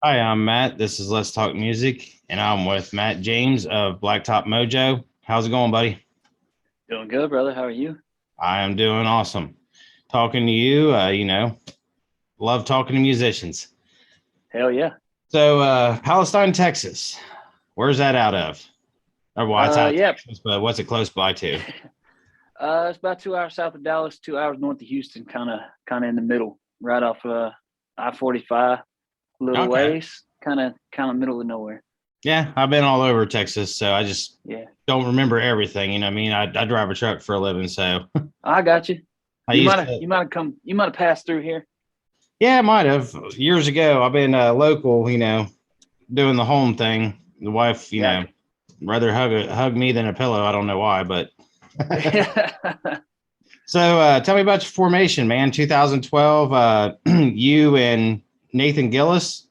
Hi, I'm Matt. This is Let's Talk Music, and I'm with Matt James of Blacktop Mojo. How's it going, buddy? Doing good, brother. How are you? I am doing awesome. Talking to you, love talking to musicians. Hell yeah. So, Palestine, Texas, where's that out of? Or, well, it's out of Yeah. Texas, but what's it close by to? It's about 2 hours south of Dallas, 2 hours north of Houston, kind of in the middle, right off I-45, a little Okay. ways, kind of middle of nowhere. Yeah, I've been all over Texas, so I just Yeah, don't remember everything. You know what I mean? I drive a truck for a living, so I got you. I You used might have, to. you might have passed through here. Yeah, I might have years ago. I've been local, doing the home thing. The wife, Gotcha. rather hug me than a pillow. I don't know why, but Yeah, so tell me about your formation, man. 2012, you and Nathan Gillis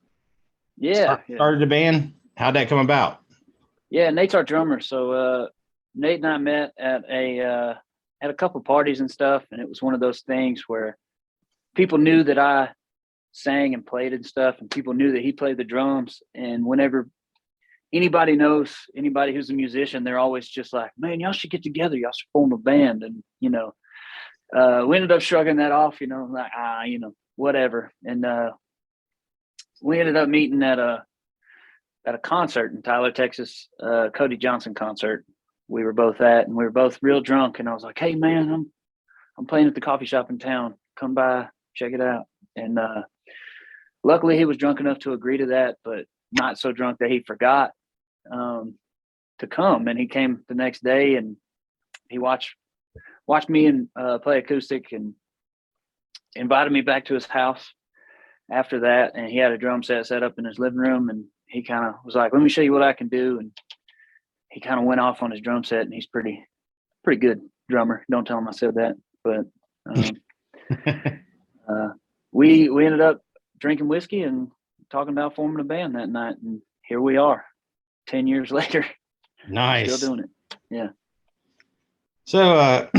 yeah, yeah. started a band. How'd that come about? Yeah, Nate's our drummer. So Nate and I met at a couple parties and stuff, and it was one of those things where people knew that I sang and played and stuff, and people knew that he played the drums. And whenever anybody who's a musician, they're always just like, "Man, y'all should get together. Y'all should form a band." And we ended up shrugging that off. Like whatever. And we ended up meeting at a concert in Tyler, Texas, Cody Johnson concert. We were both at, and we were both real drunk. And I was like, "Hey, man, I'm playing at the coffee shop in town. Come by, check it out." And luckily, he was drunk enough to agree to that, but not so drunk that he forgot um, to come. And he came the next day, and he watched me and play acoustic, and invited me back to his house after that. And he had a drum set up in his living room, and he kind of was like, "Let me show you what I can do." And he kind of went off on his drum set, and he's pretty good drummer. Don't tell him I said that, but um, uh, we ended up drinking whiskey and talking about forming a band that night, and here we are, 10 years later, still Nice. doing it. Yeah. So,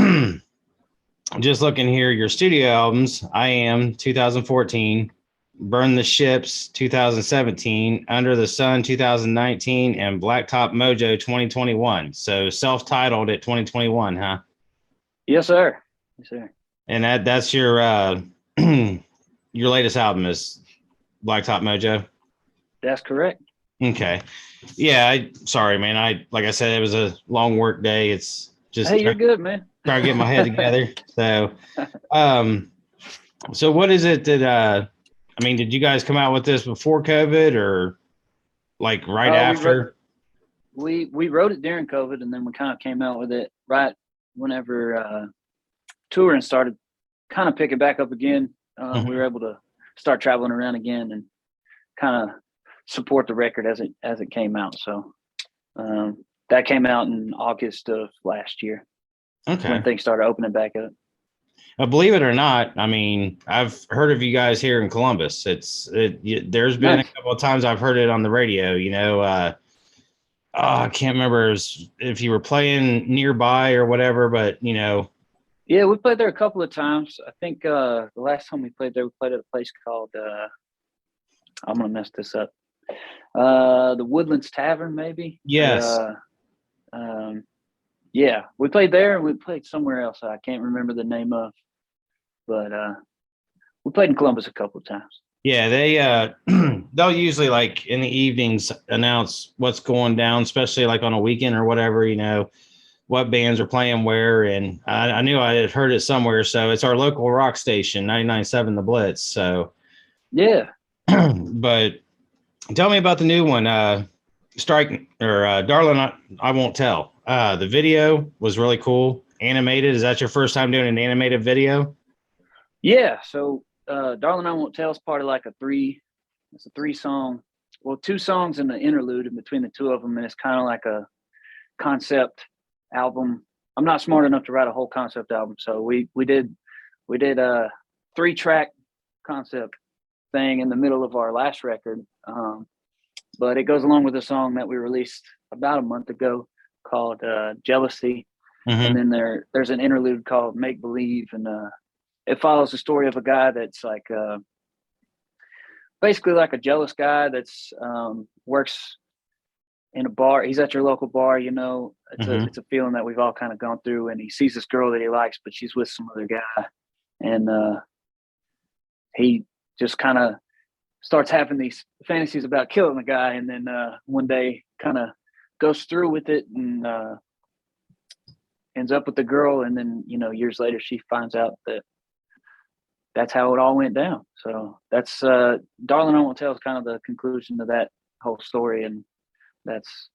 just looking here, your studio albums, I Am 2014, Burn the Ships 2017, Under the Sun 2019, and Blacktop Mojo 2021. So self-titled at 2021, huh? Yes, sir. Yes, sir. And that's your your latest album is Blacktop Mojo. That's correct. Okay. Yeah, sorry, man. I like I said, it was a long work day. It's just Hey, you're good, man. trying to get my head together. Um so what is it that I mean, did you guys come out with this before COVID or like right We wrote after? we wrote it during COVID, and then we kind of came out with it right whenever touring started kind of picking back up again. We Mhm. were able to start traveling around again and kind of support the record as it came out. So that came out in August of last year when Okay. things started opening back up. Believe it or not, I mean, I've heard of you guys here in Columbus. There's been a Nice. couple of times I've heard it on the radio, I can't remember if you were playing nearby or whatever, but Yeah, we played there a couple of times. I think the last time we played there, we played at a place called I'm gonna mess this up. The Woodlands Tavern, maybe. Or yes. yeah, we played there, and we played somewhere else I can't remember the name of, but we played in Columbus a couple of times. Yeah, they they'll usually like in the evenings announce what's going down, especially like on a weekend or whatever, what bands are playing where. And I knew I had heard it somewhere. So it's our local rock station, 99.7 The Blitz. So, Yeah. but tell me about the new one, Strike or Darlin, I Won't Tell. The video was really cool. Animated. Is that your first time doing an animated video? Yeah. So Darlin I Won't Tell is part of like it's a three song, well, two songs and an interlude in between the two of them. And it's kind of like a concept album. I'm not smart enough to write a whole concept album. So we did a 3-track concept thing in the middle of our last record. But it goes along with a song that we released about a month ago called Jealousy. And Mm-hmm. then there's an interlude called Make Believe. And it follows the story of a guy that's like basically like a jealous guy that's works in a bar. He's at your local bar, you know. It's a feeling that we've all kind of gone through, and he sees this girl that he likes, but she's with some other guy, and he just kind of starts having these fantasies about killing the guy, and then one day kind of goes through with it and ends up with the girl, and then, you know, years later she finds out that that's how it all went down. So that's Darlin Don't Tell is kind of the conclusion to that whole story, and that's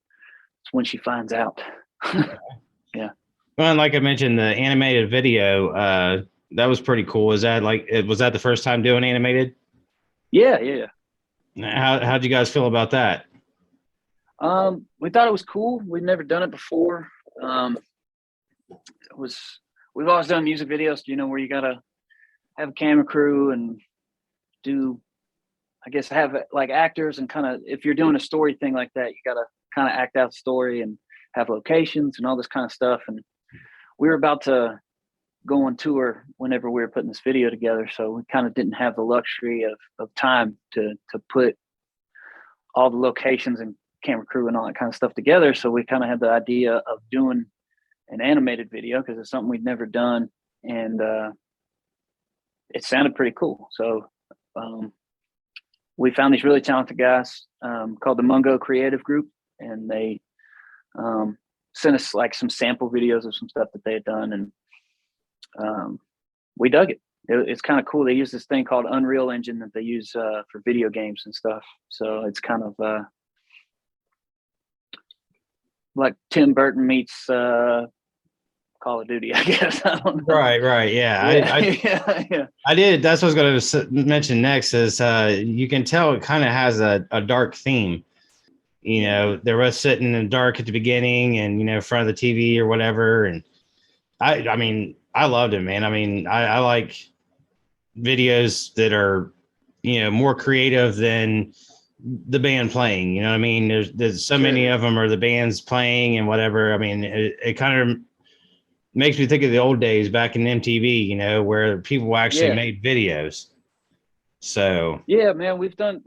when she finds out. Yeah. Well, and like I mentioned, the animated video, that was pretty cool. Was that the first time doing animated? Yeah. How'd you guys feel about that? We thought it was cool. We'd never done it before. We've always done music videos, you know, where you gotta have a camera crew and do, I guess, have like actors, and kind of, if you're doing a story thing like that, you gotta kind of act out the story and have locations and all this kind of stuff. And we were about to go on tour whenever we were putting this video together, so we kind of didn't have the luxury of time to put all the locations and camera crew and all that kind of stuff together. So we kind of had the idea of doing an animated video because it's something we'd never done, and it sounded pretty cool. So we found these really talented guys called the Mungo Creative Group, and they sent us like some sample videos of some stuff that they had done, and we dug it. It's kind of cool. They use this thing called Unreal Engine that they use for video games and stuff. So it's kind of like Tim Burton meets Call of Duty, I guess. I don't know. Right. Yeah. Yeah. I did. That's what I was going to mention next is you can tell it kind of has a dark theme. You know, they're both sitting in the dark at the beginning and, you know, in front of the TV or whatever. And I mean, I loved it, man. I mean, I like videos that are, you know, more creative than the band playing. You know what I mean? There's so many of them are the bands playing and whatever. I mean, it kind of makes me think of the old days back in MTV, you know, where people actually made videos. So yeah, man, we've done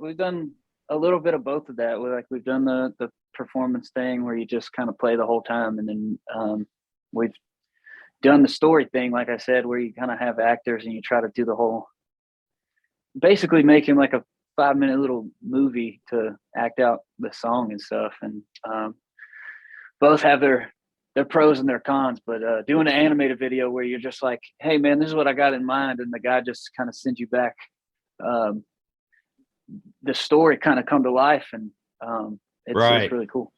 a little bit of both of that. We've done the performance thing where you just kind of play the whole time, and then we've done the story thing, like I said, where you kind of have actors and you try to do the whole, basically making like a 5-minute little movie to act out the song and stuff. And both have their pros and their cons, but doing an animated video where you're just like, hey man, this is what I got in mind, and the guy just kind of sends you back the story kind of come to life, and it's really cool.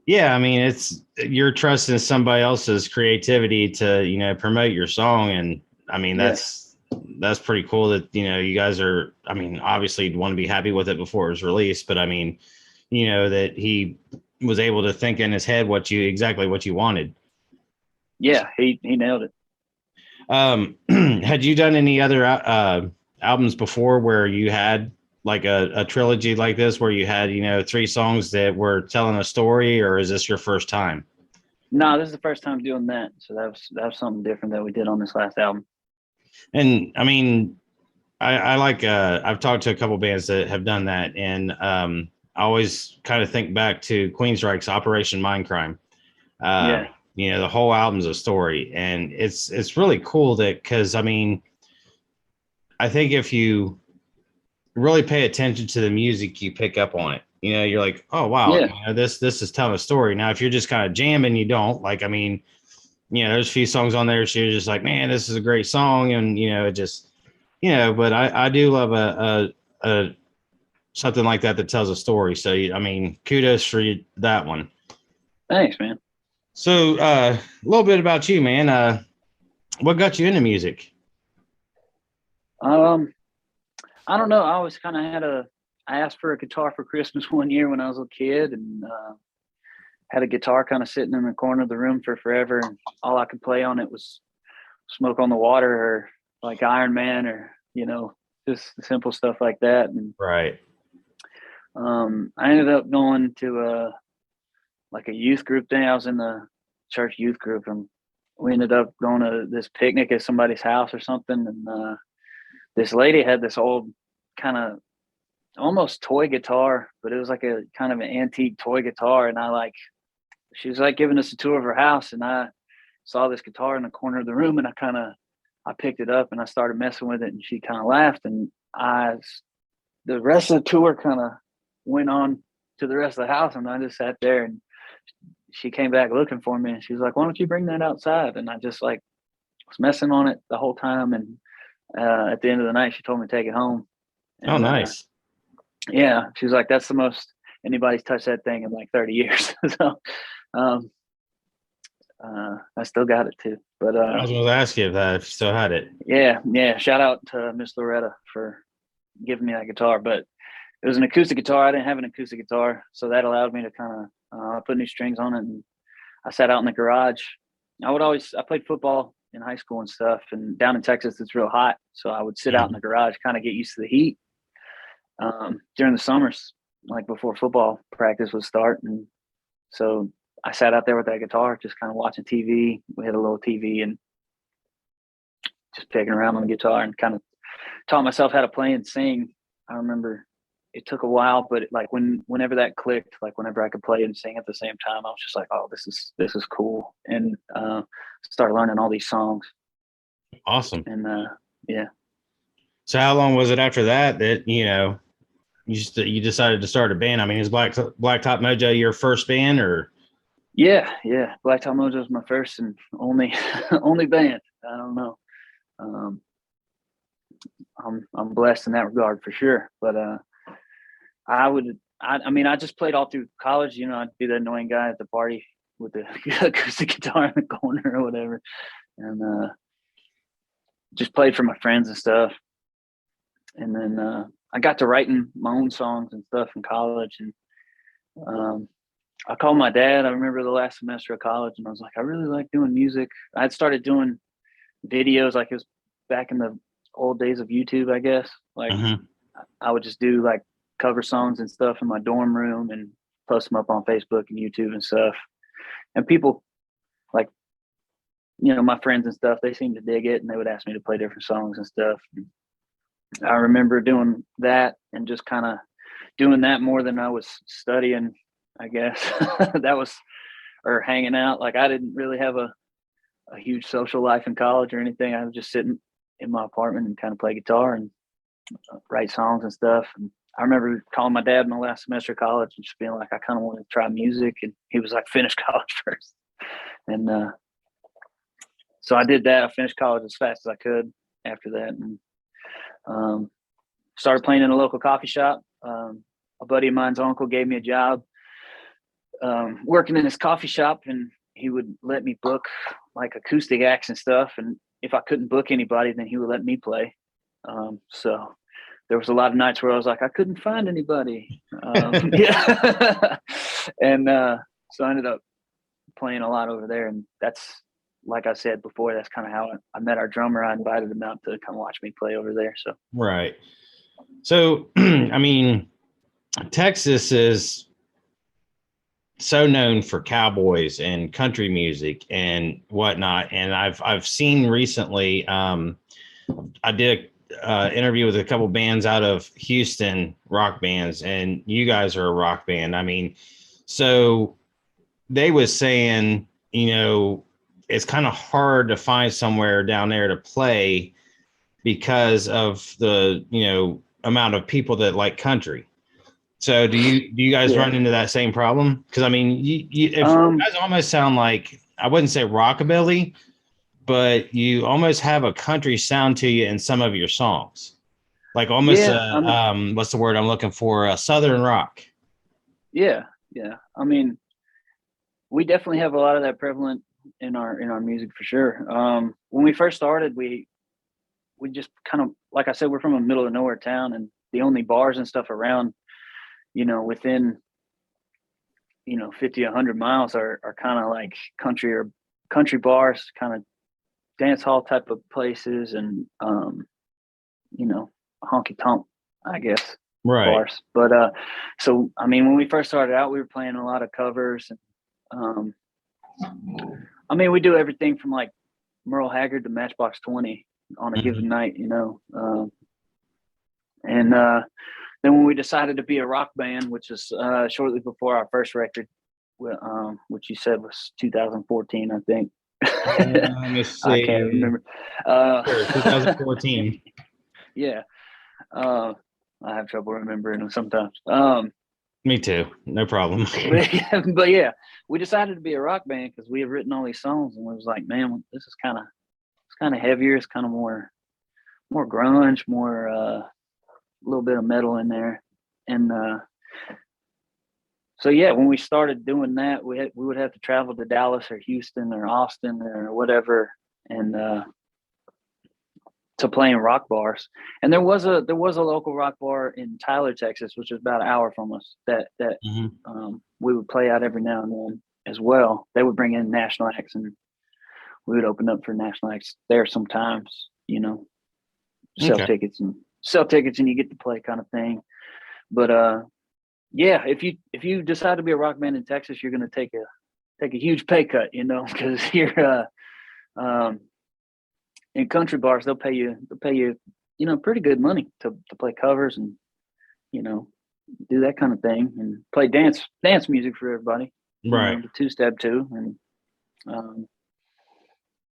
Yeah, I mean, you're trusting somebody else's creativity to, you know, promote your song, and I mean that's pretty cool that, you know, you guys are, I mean, obviously you'd want to be happy with it before it was released, but I mean, you know, that he was able to think in his head exactly what you wanted. Yeah, he nailed it. Had you done any other albums before where you had like a trilogy like this, where you had, you know, 3 songs that were telling a story, or is this your first time? No, this is the first time doing that. So that was something different that we did on this last album. And I mean, I like, I've talked to a couple bands that have done that. And I always kind of think back to Queensryche's Operation Mindcrime. You know, the whole album's a story, and it's really cool that, cause I mean, I think if you really pay attention to the music, you pick up on it. You know, you're like, oh wow, you know, this is telling a story. Now, if you're just kind of jamming, you don't. Like, I mean, you know, there's a few songs on there, so you're just like, man, this is a great song, and you know, it just, you know. But I do love a something like that tells a story. So I mean, kudos for that one. Thanks, man. So a little bit about you, man. What got you into music? I don't know. I always kind of I asked for a guitar for Christmas one year when I was a kid, and had a guitar kind of sitting in the corner of the room for forever. And all I could play on it was Smoke on the Water, or like Iron Man, or, you know, just simple stuff like that. And right. I ended up going to like a youth group thing. I was in the church youth group, and we ended up going to this picnic at somebody's house or something. And this lady had this old kind of almost toy guitar, but it was like a kind of an antique toy guitar. And she was like giving us a tour of her house, and I saw this guitar in the corner of the room, and I picked it up and I started messing with it, and she kind of laughed, and the rest of the tour kind of went on to the rest of the house, and I just sat there, and she came back looking for me, and she was like, "Why don't you bring that outside?" And I just like was messing on it the whole time, and at the end of the night, she told me to take it home. Oh, And nice. yeah, she was like, "That's the most anybody's touched that thing in like 30 years." So um, I still got it too. But I was going to ask you if you still had it. yeah. Shout out to Miss Loretta for giving me that guitar. But it was an acoustic guitar. I didn't have an acoustic guitar, so that allowed me to kind of put new strings on it. And I sat out in the garage. I played football in high school and stuff. And down in Texas, it's real hot, so I would sit out in the garage, kind of get used to the heat during the summers, like before football practice would start. And so I sat out there with that guitar, just kind of watching TV. We had a little TV and just picking around on the guitar and kind of taught myself how to play and sing. I remember it took a while, but whenever that clicked, like whenever I could play and sing at the same time, I was just like, "Oh, this is cool," and started learning all these songs. Awesome. And yeah. So how long was it after that you decided to start a band? I mean, is Blacktop Mojo your first band, or? Yeah. Blacktop Mojo is my first and only only band. I don't know. I'm blessed in that regard for sure. But I just played all through college. I'd be the annoying guy at the party with the acoustic guitar in the corner or whatever, and just played for my friends and stuff. And then I got to writing my own songs and stuff in college, and I called my dad. I remember the last semester of college, and I was like, "I really like doing music." I had started doing videos, like it was back in the old days of YouTube, I guess. Like I would just do like cover songs and stuff in my dorm room and post them up on Facebook and YouTube and stuff. And people like, my friends and stuff, they seemed to dig it, and they would ask me to play different songs and stuff. And I remember doing that and just kind of doing that more than I was studying, I guess. Or hanging out. Like I didn't really have a huge social life in college or anything. I was just sitting in my apartment and kind of play guitar and write songs and stuff. And I remember calling my dad in the last semester of college and just being like, I kind of want to try music. And he was like, finish college first. And so I did that. I finished college as fast as I could after that, and started playing in a local coffee shop. A buddy of mine's uncle gave me a job working in his coffee shop, and he would let me book like acoustic acts and stuff. And if I couldn't book anybody, then he would let me play. So there was a lot of nights where I was like, I couldn't find anybody. Yeah. And so I ended up playing a lot over there. And that's, like I said before, that's kind of how I met our drummer. I invited him out to come watch me play over there. So right. So, I mean, Texas is so known for cowboys and country music and whatnot. And I've seen recently, I did an interview with a couple bands out of Houston, rock bands, and you guys are a rock band. I mean, so they was saying, it's kind of hard to find somewhere down there to play because of the, amount of people that like country. So do you guys run into that same problem? Because I mean, you guys almost sound like, I wouldn't say rockabilly, but you almost have a country sound to you in some of your songs, like almost what's the word I'm looking for? Southern rock. Yeah. I mean, we definitely have a lot of that prevalent in our music for sure. When we first started, we just kind of, like I said, we're from a middle of nowhere town, and the only bars and stuff around, within 50, 100 miles are kind of like country bars, kind of dance hall type of places, and honky tonk, I guess, right, bars. But so I mean, when we first started out, we were playing a lot of covers, and I mean, we do everything from like Merle Haggard to Matchbox 20 on a given night, and then when we decided to be a rock band, which was shortly before our first record, which you said was 2014, I think. Let me I can't see. remember. Sure, 2014. Yeah. I have trouble remembering them sometimes. Me too. No problem. But yeah, we decided to be a rock band because we had written all these songs, and we was like, man, this is kind of heavier. It's kind of more grunge, more a little bit of metal in there, and so yeah, when we started doing that, we would have to travel to Dallas or Houston or Austin or whatever, and to play in rock bars. And there was a local rock bar in Tyler, Texas, which is about an hour from us, that we would play out every now and then as well. They would bring in national acts, and we would open up for national acts there sometimes, sell Okay. tickets and you get to play kind of thing. But yeah, if you decide to be a rock band in Texas, you're going to take a huge pay cut, because you're in country bars, they'll pay you pretty good money to play covers and do that kind of thing and play dance music for everybody, Right. the two-step too. And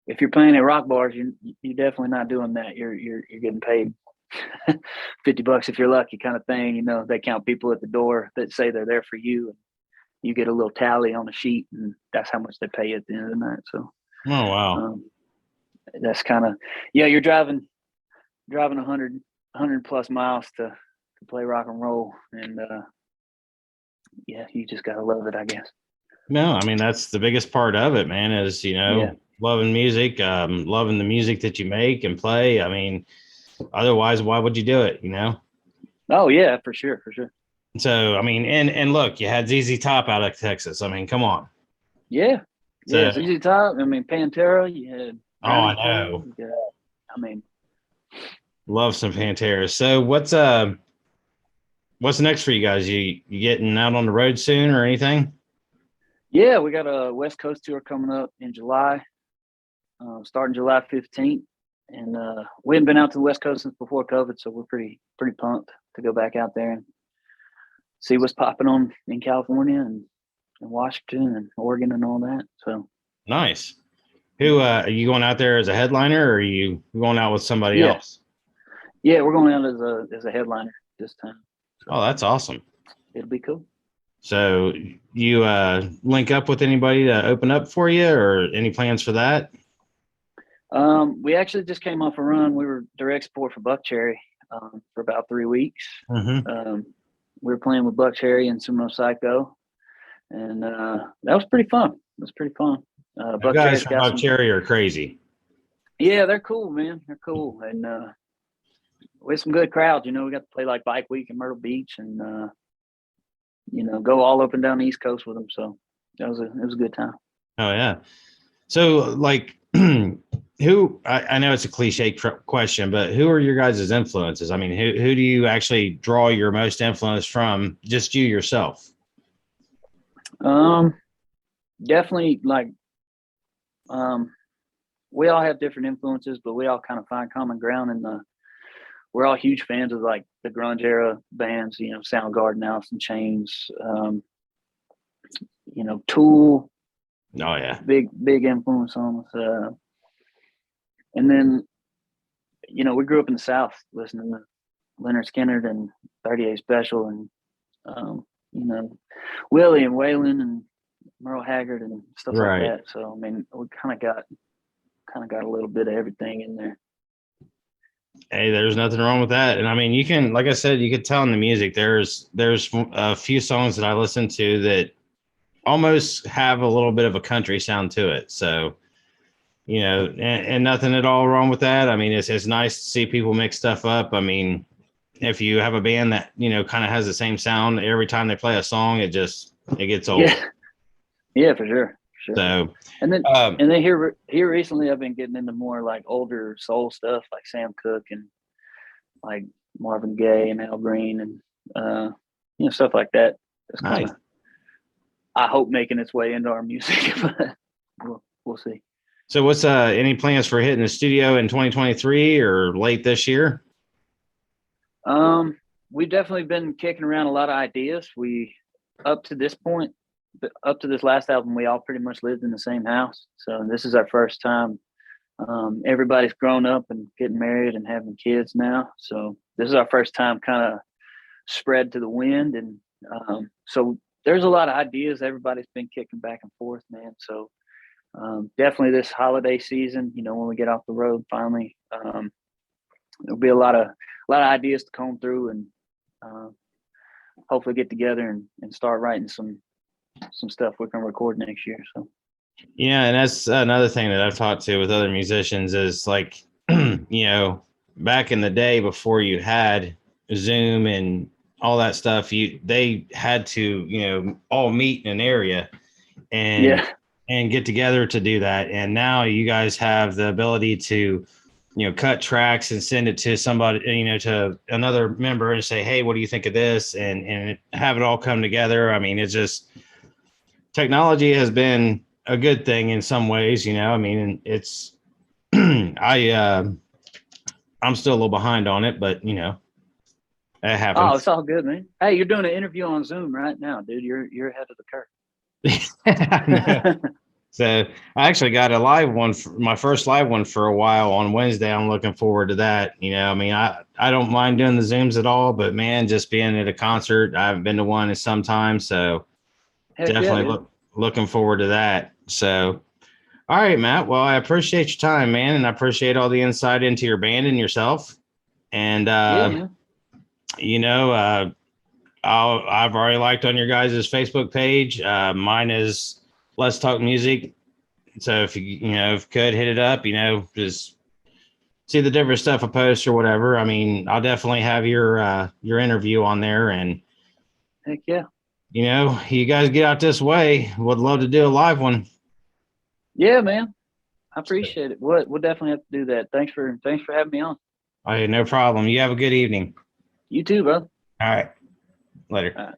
if you're playing at rock bars, you're definitely not doing that. You're getting paid $50 if you're lucky, kind of thing. They count people at the door that say they're there for you, and you get a little tally on a sheet, and that's how much they pay you at the end of the night. So, Oh wow. That's kind of, you're driving 100 plus miles to play rock and roll, and yeah, you just gotta love it, I guess. No, I mean that's the biggest part of it, man, is loving music, loving the music that you make and play. I mean, otherwise, why would you do it? Oh yeah, for sure. So I mean, and look, you had ZZ Top out of Texas. I mean, come on. Yeah, So, it's easy top. I mean, Pantera. You had. I know. I mean, Love some Pantera. So what's next for you guys? You getting out on the road soon or anything? yeah, we got a West Coast tour coming up in July, starting July 15th, and we hadn't been out to the West Coast since before COVID, so we're pretty pumped to go back out there and see what's popping on in California and Washington and Oregon and all that. So Nice. Who are you going out there as a headliner, or are you going out with somebody else? Yeah, we're going out as a headliner this time. So that's awesome. It'll be cool. So you link up with anybody to open up for you, or any plans for that? We actually just came off a run. We were direct support for Buckcherry for about 3 weeks. Mm-hmm. We were playing with Buckcherry and Sumo Psycho, and that was pretty fun. You guys from Buckcherry are crazy. Yeah, they're cool, man. They're cool, and we had some good crowds. We got to play like Bike Week in Myrtle Beach, and go all up and down the East Coast with them. So it was a good time. Oh yeah. So like, who? I know it's a cliche question, but who are your guys' influences? I mean, who do you actually draw your most influence from? Just you yourself? Definitely like. We all have different influences, but we all kind of find common ground we're all huge fans of like the grunge era bands, Soundgarden, Alice in Chains, Tool. Oh yeah. Big influence on us. And then, we grew up in the South listening to Leonard Skinner and 38 Special and, Willie and Waylon and Merle Haggard and stuff like that. So, I mean, we kind of got a little bit of everything in there. Hey, there's nothing wrong with that. And I mean, you can, like I said, you could tell in the music, there's a few songs that I listen to that almost have a little bit of a country sound to it. So, and nothing at all wrong with that. I mean, it's nice to see people mix stuff up. I mean, if you have a band that, kind of has the same sound every time they play a song, it gets old. Yeah, for sure. So, and then here recently, I've been getting into more like older soul stuff, like Sam Cooke and like Marvin Gaye and Al Green and stuff like that. It's kind of, I hope, making its way into our music, but we'll see. So, what's any plans for hitting the studio in 2023 or late this year? we've definitely been kicking around a lot of ideas. We, up to this point, up to this last album, we all pretty much lived in the same house. So this is our first time. Everybody's grown up and getting married and having kids now. So this is our first time kind of spread to the wind. And so there's a lot of ideas. Everybody's been kicking back and forth, man. So definitely this holiday season, you know, when we get off the road finally, there'll be a lot of ideas to comb through and hopefully get together and start writing some stuff we can record next year. So yeah, and that's another thing that I've talked to with other musicians is like, you know, back in the day before you had Zoom and all that stuff, they had to, you know, all meet in an area and get together to do that. And now you guys have the ability to, you know, cut tracks and send it to somebody, you know, to another member and say, hey, what do you think of this? And have it all come together. I mean, it's just, technology has been a good thing in some ways, you know. I mean, it's I'm still a little behind on it, but you know, it happens. Oh, it's all good, man. Hey, you're doing an interview on Zoom right now, dude. You're ahead of I the curve. So I actually got a live one, my first live one for a while on Wednesday. I'm looking forward to that. You know, I mean, I don't mind doing the Zooms at all, but man, just being at a concert, I haven't been to one in some time. So definitely looking forward to that. So, all right, Matt. Well, I appreciate your time, man. And I appreciate all the insight into your band and yourself. And, you know, I've already liked on your guys' Facebook page. Mine is Let's Talk Music. So if you know, if you could hit it up, you know, just see the different stuff I post or whatever. I mean, I'll definitely have your interview on there. And heck yeah. You know, you guys get out this way. Would love to do a live one. Yeah, man. I appreciate it. We'll definitely have to do that. Thanks for having me on. All right, no problem. You have a good evening. You too, bro. All right. Later. All right.